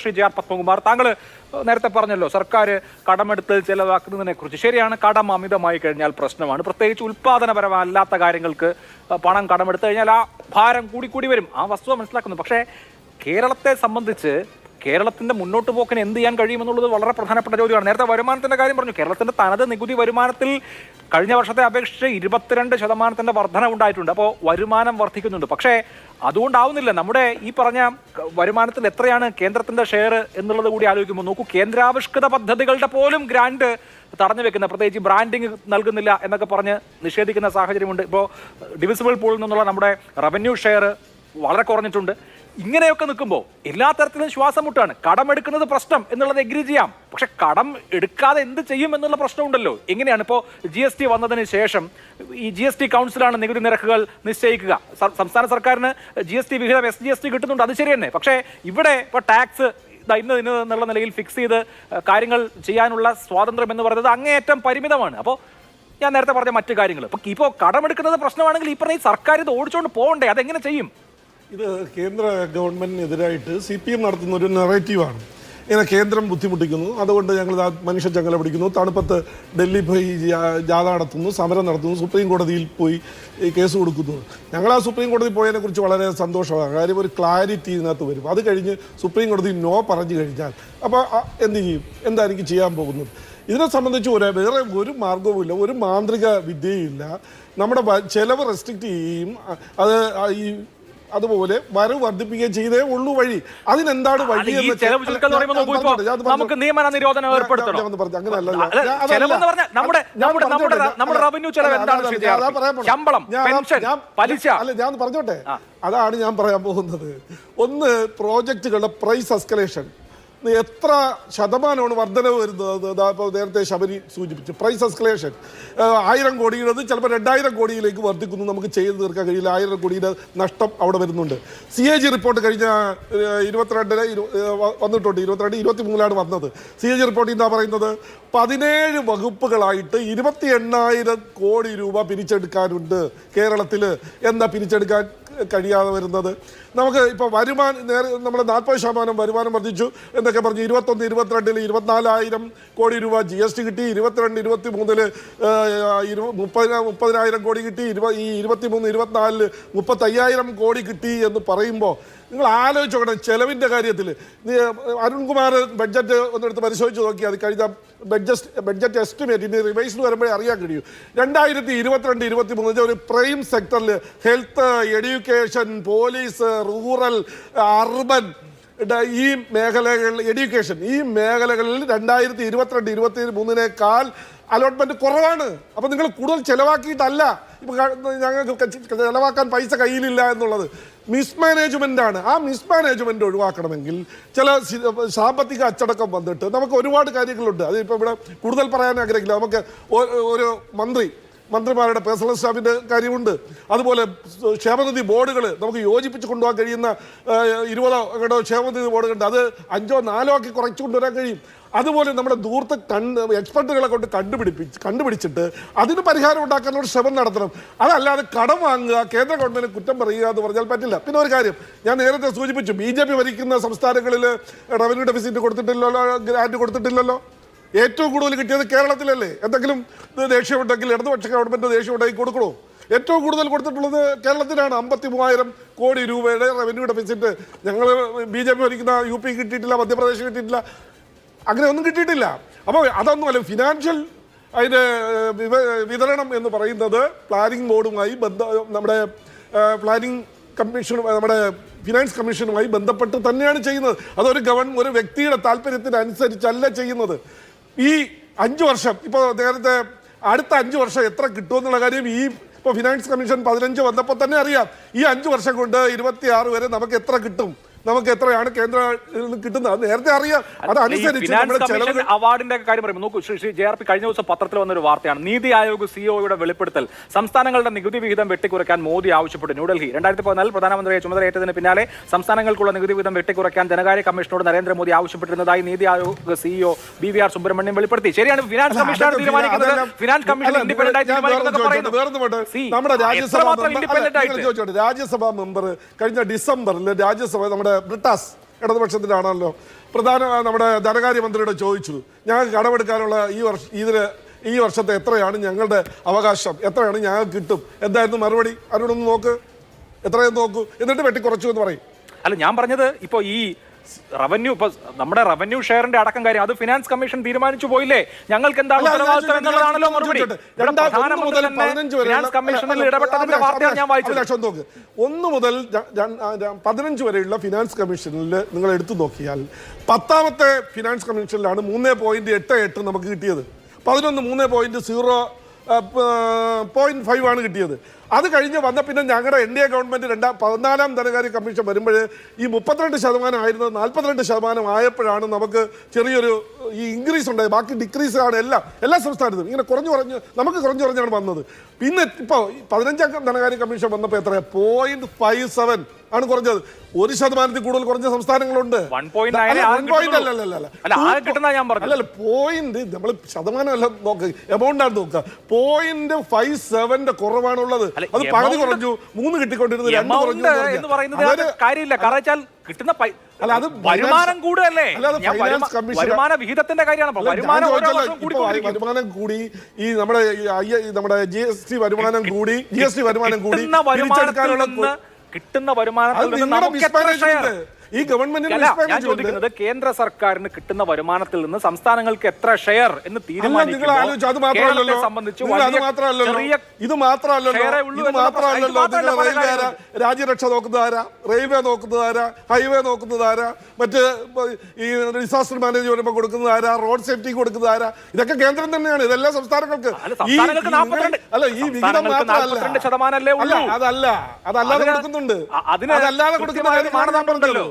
Shri J R Padmakumar, താങ്കൾ നേരത്തെ പറഞ്ഞല്ലോ സർക്കാർ കടമെടുത്ത് ചെലവാക്കുന്നതിനെ കുറിച്ച്. ശരിയാണ്, കടം അമിതമായി കഴിഞ്ഞാൽ പ്രശ്നമാണ്. പ്രത്യേകിച്ച് ഉൽപാദനപരമല്ലാത്ത കാര്യങ്ങൾക്ക് പണം കടമെടുത്തു കഴിഞ്ഞാൽ ആ ഭാരം കൂടി വരും. ആ വസ്തുത മനസ്സിലാക്കുന്നു. പക്ഷേ കേരളത്തെ സംബന്ധിച്ച് കേരളത്തിന്റെ മുന്നോട്ട് പോക്കിന് എന്ത് ചെയ്യാൻ കഴിയുമെന്നുള്ളത് വളരെ പ്രധാനപ്പെട്ട ചോദ്യമാണ്. നേരത്തെ വരുമാനത്തിന്റെ കാര്യം പറഞ്ഞു. കേരളത്തിന്റെ തനത് നികുതി വരുമാനത്തിൽ കഴിഞ്ഞ വർഷത്തെ അപേക്ഷിച്ച് 22% വർധന ഉണ്ടായിട്ടുണ്ട്. അപ്പോൾ വരുമാനം വർദ്ധിക്കുന്നുണ്ട്. പക്ഷേ അതുകൊണ്ടാവുന്നില്ല. നമ്മുടെ ഈ പറഞ്ഞ വരുമാനത്തിൽ എത്രയാണ് കേന്ദ്രത്തിന്റെ ഷെയർ എന്നുള്ളത് കൂടി ആലോചിക്കുമ്പോൾ നോക്കൂ, കേന്ദ്രാവിഷ്കൃത പദ്ധതികളുടെ പോലും ഗ്രാന്റ് തടഞ്ഞു വെക്കുന്ന, പ്രത്യേകിച്ച് ബ്രാൻഡിങ് നൽകുന്നില്ല എന്നൊക്കെ പറഞ്ഞ് നിഷേധിക്കുന്ന സാഹചര്യമുണ്ട്. ഇപ്പോൾ ഡിവിസിബിൾ പൂളിൽ നിന്നുള്ള നമ്മുടെ റവന്യൂ ഷെയർ വളരെ കുറഞ്ഞിട്ടുണ്ട്. ഇങ്ങനെയൊക്കെ നിൽക്കുമ്പോൾ എല്ലാ തരത്തിലും ശ്വാസം മുട്ടാണ്. കടമെടുക്കുന്നത് പ്രശ്നം എന്നുള്ളത് എഗ്രി ചെയ്യാം, പക്ഷെ കടം എടുക്കാതെ എന്ത് ചെയ്യും എന്നുള്ള പ്രശ്നമുണ്ടല്ലോ. എങ്ങനെയാണ് ഇപ്പോൾ GST വന്നതിന് ശേഷം ഈ GST കൗൺസിലാണ് നികുതി നിരക്കുകൾ നിശ്ചയിക്കുക. സംസ്ഥാന സർക്കാരിന് GST വിഹിതം SGST കിട്ടുന്നുണ്ട്, അത് ശരി തന്നെ. പക്ഷേ ഇവിടെ ഇപ്പോൾ ടാക്സ് ഇന്ന് എന്നുള്ള നിലയിൽ ഫിക്സ് ചെയ്ത് കാര്യങ്ങൾ ചെയ്യാനുള്ള സ്വാതന്ത്ര്യം എന്ന് പറയുന്നത് അങ്ങേയറ്റം പരിമിതമാണ്. അപ്പോൾ ഞാൻ നേരത്തെ പറഞ്ഞ മറ്റു കാര്യങ്ങൾ ഇപ്പോൾ കടമെടുക്കുന്നത് പ്രശ്നമാണെങ്കിൽ ഈ പറഞ്ഞ സർക്കാർ ഇത് ഓടിച്ചുകൊണ്ട് പോകണ്ടേ? അതെങ്ങനെ ചെയ്യും? ഇത് കേന്ദ്ര ഗവൺമെന്റിനെതിരായിട്ട് CPM നടത്തുന്ന ഒരു നെറേറ്റീവാണ്. ഇങ്ങനെ കേന്ദ്രം ബുദ്ധിമുട്ടിക്കുന്നു, അതുകൊണ്ട് ഞങ്ങൾ മനുഷ്യ ചങ്ങല പിടിക്കുന്നു, തണുപ്പത്ത് ഡൽഹി പോയി ജാഥ നടത്തുന്നു, സമരം നടത്തുന്നു, സുപ്രീം കോടതിയിൽ പോയി കേസ് കൊടുക്കുന്നു. ഞങ്ങൾ ആ സുപ്രീം കോടതി പോയതിനെ കുറിച്ച് വളരെ സന്തോഷമാണ്. കാര്യം ഒരു ക്ലാരിറ്റി ഇതിനകത്ത് വരും. അത് കഴിഞ്ഞ് സുപ്രീം കോടതി നോ പറഞ്ഞു കഴിഞ്ഞാൽ അപ്പോൾ എന്ത് ചെയ്യും? എന്തായിരിക്കും ചെയ്യാൻ പോകുന്നത്? ഇതിനെ സംബന്ധിച്ച് വേറെ ഒരു മാർഗവുമില്ല, ഒരു മാന്ത്രിക വിദ്യയില്ല. നമ്മുടെ ചെലവ് റെസ്ട്രിക്റ്റ് ചെയ്യുകയും അതുപോലെ വരവ് വർദ്ധിപ്പിക്കുകയും ചെയ്തേ ഉള്ളൂ വഴി. അതിനെന്താണ് വഴി? നമുക്ക് നിയമന നിരോധനം ഏർപ്പെടുത്തണം. ഞാൻ പറഞ്ഞോട്ടെ, അതാണ് ഞാൻ പറയാൻ പോകുന്നത്. ഒന്ന്, പ്രോജക്റ്റുകളുടെ പ്രൈസ് എസ്കലേഷൻ. എത്ര ശതമാനമാണ് വർധനവ് വരുന്നത്? ഇപ്പോൾ നേരത്തെ ശബരി സൂചിപ്പിച്ചു, പ്രൈസ് എസ്കലേഷൻ. 1000 കോടിയുള്ളത് ചിലപ്പോൾ 2000 കോടിയിലേക്ക് വർദ്ധിക്കുന്നു. നമുക്ക് ചെയ്ത് തീർക്കാൻ കഴിയില്ല. 1000 കോടിയുടെ നഷ്ടം അവിടെ വരുന്നുണ്ട്. CAG റിപ്പോർട്ട് കഴിഞ്ഞ 22 വന്നിട്ടുണ്ട്. 23 വന്നത്. CAG റിപ്പോർട്ട് എന്താ പറയുന്നത്? 17 വകുപ്പുകളായിട്ട് 28,000 കോടി രൂപ പിരിച്ചെടുക്കാനുണ്ട് കേരളത്തിൽ. എന്താ പിരിച്ചെടുക്കാൻ കഴിയാതെ വരുന്നത്? നമുക്ക് ഇപ്പോൾ നമ്മൾ 40% വരുമാനം വർദ്ധിച്ചു എന്നൊക്കെ പറഞ്ഞ് 21, 22 24,000 കോടി രൂപ GST കിട്ടി. 22, 23 30,000 കോടി കിട്ടി. ഈ 23, 24 35,000 കോടി കിട്ടി എന്ന് പറയുമ്പോൾ നിങ്ങൾ ആലോചിച്ച് നോക്കണം. ചെലവിൻ്റെ കാര്യത്തിൽ അരുൺകുമാർ ബഡ്ജറ്റ് ഒന്നെടുത്ത് പരിശോധിച്ച് നോക്കിയാൽ അത് കഴിഞ്ഞ ബഡ്ജറ്റ് എസ്റ്റിമേറ്റ് ഇനി റിവൈസ്ഡ് വരുമ്പോഴേ അറിയാൻ കഴിയും. 2022, 23 ഒരു പ്രൈം സെക്ടറിൽ health, education, police, rural, urban ഈ മേഖലകൾ, എഡ്യൂക്കേഷൻ ഈ മേഖലകളിൽ 2022, 23 അലോട്ട്മെന്റ് കുറവാണ്. അപ്പം നിങ്ങൾ കൂടുതൽ ചെലവാക്കിയിട്ടല്ല, ഇപ്പം ഞങ്ങൾക്ക് ചെലവാക്കാൻ പൈസ കയ്യിലില്ല എന്നുള്ളത് മിസ്മാനേജ്മെൻ്റ് ആണ്. ആ മിസ്മാനേജ്മെൻ്റ് ഒഴിവാക്കണമെങ്കിൽ ചില സാമ്പത്തിക അച്ചടക്കം വന്നിട്ട് നമുക്ക് ഒരുപാട് കാര്യങ്ങളുണ്ട്. അതിപ്പോൾ ഇവിടെ കൂടുതൽ പറയാൻ ആഗ്രഹിക്കില്ല. നമുക്ക് ഒരു മന്ത്രിമാരുടെ പേഴ്സണൽ സ്റ്റാഫിൻ്റെ കാര്യമുണ്ട്. അതുപോലെ ക്ഷേമനിധി ബോർഡുകൾ നമുക്ക് യോജിപ്പിച്ച് കൊണ്ടുപോകാൻ കഴിയുന്ന 20 ക്ഷേമനിധി ബോർഡുകളുണ്ട്. അത് 5 4 ആക്കി കുറച്ചു കൊണ്ടുവരാൻ കഴിയും. അതുപോലെ നമ്മുടെ ദൂരത്ത് എക്സ്പെർട്ടുകളെ കൊണ്ട് കണ്ടുപിടിച്ചിട്ട് അതിന് പരിഹാരം ഉണ്ടാക്കാനുള്ള ശ്രമം നടത്തണം. അതല്ലാതെ കടം വാങ്ങുക, കേന്ദ്ര ഗവൺമെൻറ് കുറ്റം പറയുക എന്ന് പറഞ്ഞാൽ പറ്റില്ല. പിന്നെ ഒരു കാര്യം ഞാൻ നേരത്തെ സൂചിപ്പിച്ചു, BJP ഭരിക്കുന്ന സംസ്ഥാനങ്ങളിൽ റവന്യൂ ഡെഫിസിറ്റ് കൊടുത്തിട്ടില്ലല്ലോ, ഗ്രാന്റ് കൊടുത്തിട്ടില്ലല്ലോ. ഏറ്റവും കൂടുതൽ കിട്ടിയത് കേരളത്തിലല്ലേ? എന്തെങ്കിലും ദേഷ്യമുണ്ടെങ്കിൽ ഇടതുപക്ഷ ഗവൺമെൻറ് ദേഷ്യമുണ്ടെങ്കിൽ കൊടുക്കണോ? ഏറ്റവും കൂടുതൽ കൊടുത്തിട്ടുള്ളത് കേരളത്തിലാണ്. 53,000 കോടി രൂപയുടെ റവന്യൂ ഡെഫിസിറ്റ്. ഞങ്ങൾ BJP ഭരിക്കുന്ന UP കിട്ടിയിട്ടില്ല, മധ്യപ്രദേശ് കിട്ടിയിട്ടില്ല, അങ്ങനെ ഒന്നും കിട്ടിയിട്ടില്ല. അപ്പോൾ അതൊന്നുമല്ല. ഫിനാൻഷ്യൽ അതിൻ്റെ വിതരണം എന്ന് പറയുന്നത് പ്ലാനിംഗ് ബോർഡുമായി നമ്മുടെ പ്ലാനിംഗ് കമ്മീഷൻ, നമ്മുടെ ഫിനാൻസ് കമ്മീഷനുമായി ബന്ധപ്പെട്ട് തന്നെയാണ് ചെയ്യുന്നത്. അതൊരു ഒരു വ്യക്തിയുടെ താല്പര്യത്തിനനുസരിച്ചല്ല ചെയ്യുന്നത്. ഈ 5 വർഷം ഇപ്പോൾ നേരത്തെ അടുത്ത 5 വർഷം എത്ര കിട്ടുമെന്നുള്ള കാര്യം ഇപ്പോൾ ഫിനാൻസ് കമ്മീഷൻ 15 വന്നപ്പോൾ തന്നെ അറിയാം. ഈ 5 വർഷം കൊണ്ട് 26 വരെ നമുക്ക് എത്ര കിട്ടും, നമുക്ക് എത്രയാണ് കേന്ദ്ര കിട്ടുന്നത് നേരത്തെ അറിയാം. അതനുസരിച്ച് അവാർഡിന്റെ കാര്യം പറയുമ്പോൾ നോക്കൂ, ശ്രീ JRP കഴിഞ്ഞ ദിവസം പത്രത്തിൽ വന്നൊരു വാർത്തയാണ്. നീതി ആയോഗ് CEOയുടെ വെളിപ്പെടുത്തൽ. സംസ്ഥാനങ്ങളുടെ നികുതി വിഹിതം വെട്ടിക്കുറയ്ക്കാൻ മോദി ആവശ്യപ്പെട്ടു. ന്യൂഡൽഹി 2014 പ്രധാനമന്ത്രിയെ ചുമതലയേറ്റതിന് പിന്നാലെ സംസ്ഥാനങ്ങൾക്കുള്ള നികുതി വിഹിതം വെട്ടിക്കുറയ്ക്കാൻ ധനകാര്യ കമ്മീഷനോട് നരേന്ദ്രമോദി ആവശ്യപ്പെട്ടിരുന്നതായി നീതി ആയോഗ് CEO BVR സുബ്രഹ്മണ്യം വെളിപ്പെടുത്തി. ശരിയാണ്, ഫിനാൻസ് കമ്മീഷനാണ് തീരുമാനിക്കുന്നത്. ഫിനാൻസ് കമ്മീഷൻ ഇൻഡിപെൻഡന്റ് ആയി നമ്മുടെ രാജ്യസഭാ മെമ്പർ കഴിഞ്ഞ ഡിസംബറിൽ രാജ്യസഭ നമ്മുടെ ബ്രിട്ടാസ് ഇടതുപക്ഷത്തിൻ്റെ ആണല്ലോ. നമ്മുടെ ധനകാര്യമന്ത്രിയോട് ചോദിച്ചു, ഞങ്ങൾക്ക് കടമെടുക്കാനുള്ള ഈ വർഷത്തെ എത്രയാണ് ഞങ്ങളുടെ അവകാശം, എത്രയാണ് ഞങ്ങൾക്ക് കിട്ടും, എന്തായിരുന്നു മറുപടി? അവരോടൊന്ന് നോക്ക്, എത്രയെന്ന് നോക്കൂ, എന്നിട്ട് വെട്ടിക്കുറച്ചു എന്ന് പറയും. അല്ല, ഞാൻ പറഞ്ഞത് ഇപ്പോൾ ഈ റവന്യൂ, ഇപ്പൊ നമ്മുടെ റവന്യൂ ഷെയറിന്റെ അടക്കം കാര്യം അത് ഫിനാൻസ് കമ്മീഷൻ തീരുമാനിച്ചു പോയില്ലേ, ഞങ്ങൾക്ക് എന്താണ് ഉത്തരവാദിത്വം എന്നുള്ളതാണല്ലോ മറുപടി. പ്രധാനമന്ത്രി ഫിനാൻസ് കമ്മീഷനിൽ ഇടപെട്ടതിന്റെ വാർത്തയാണ് ഞാൻ വായിച്ചത്. 1 മുതൽ 15 വരെയുള്ള ഫിനാൻസ് കമ്മീഷനിൽ നിങ്ങൾ എടുത്തു നോക്കിയാൽ 10ാമത്തെ ഫിനാൻസ് കമ്മീഷനിലാണ് 3.88 നമുക്ക് കിട്ടിയത്. 11 3.0.5 ആണ് കിട്ടിയത്. അത് കഴിഞ്ഞ് വന്ന പിന്നെ ഞങ്ങളുടെ NDA ഗവൺമെന്റ് 14ാം ധനകാര്യ കമ്മീഷൻ വരുമ്പോൾ ഈ 32% ആയിരുന്നത് 42% ആയപ്പോഴാണ് നമുക്ക് ചെറിയൊരു ഈ ഇൻക്രീസ് ഉണ്ടായത്. ബാക്കി ഡിക്രീസ് ആണ് എല്ലാ സംസ്ഥാനത്തും ഇങ്ങനെ നമുക്ക് കുറഞ്ഞാണ് വന്നത്. പിന്നെ ഇപ്പോൾ 15ാം ധനകാര്യ കമ്മീഷൻ വന്നപ്പോൾ എത്ര 0.57 ആണ് കുറഞ്ഞത്. 1% കൂടുതൽ കുറഞ്ഞ സംസ്ഥാനങ്ങളുണ്ട്. പോയിന്റ് നമ്മൾ ശതമാനമല്ല നോക്കുക, എമൗണ്ടാണ് നോക്കുക. 0.57 കുറവാണുള്ളത്. അത് പകുതി കുറഞ്ഞു, 3 കിട്ടിക്കൊണ്ടിരുന്നത് 2 കുറഞ്ഞു. അല്ല, അത് വരുമാനം കൂടുകയല്ലേ, വരുമാന വിഹിതത്തിന്റെ കാര്യമാണ്. വരുമാനം കൂടി, ഈ നമ്മുടെ GST വരുമാനം കൂടി, കിട്ടുന്ന വരുമാനത്തിൽ നിന്ന് ഈ ഗവൺമെന്റ് ഞാൻ ചോദിക്കുന്നത്, കേന്ദ്ര സർക്കാരിന് കിട്ടുന്ന വരുമാനത്തിൽ നിന്ന് സംസ്ഥാനങ്ങൾക്ക് എത്ര ഷെയർ എന്ന് തീരുമാനിക്കുമ്പോൾ സംബന്ധിച്ച് ഇത് മാത്രമല്ലല്ലോ രാജ്യരക്ഷ നോക്കുന്നതാരാ, റെയിൽവേ നോക്കുന്നതാരാ, ഹൈവേ നോക്കുന്നതാരാ, മറ്റ് ഈ ഡിസാസ്റ്റർ മാനേജ് വരുമ്പോൾ കൊടുക്കുന്നതാരാ, റോഡ് സേഫ്റ്റി കൊടുക്കുന്നതാരാ, ഇതൊക്കെ കേന്ദ്രം തന്നെയാണ്. ഇതെല്ലാം സംസ്ഥാനങ്ങൾക്ക്. അല്ല, ഈ വിഹിതം മാത്രമല്ല, അതല്ലാതെ കൊടുക്കുന്നുണ്ട്. അതല്ലാതെ കൊടുക്കുന്ന മാനദണ്ഡമുണ്ടല്ലോ.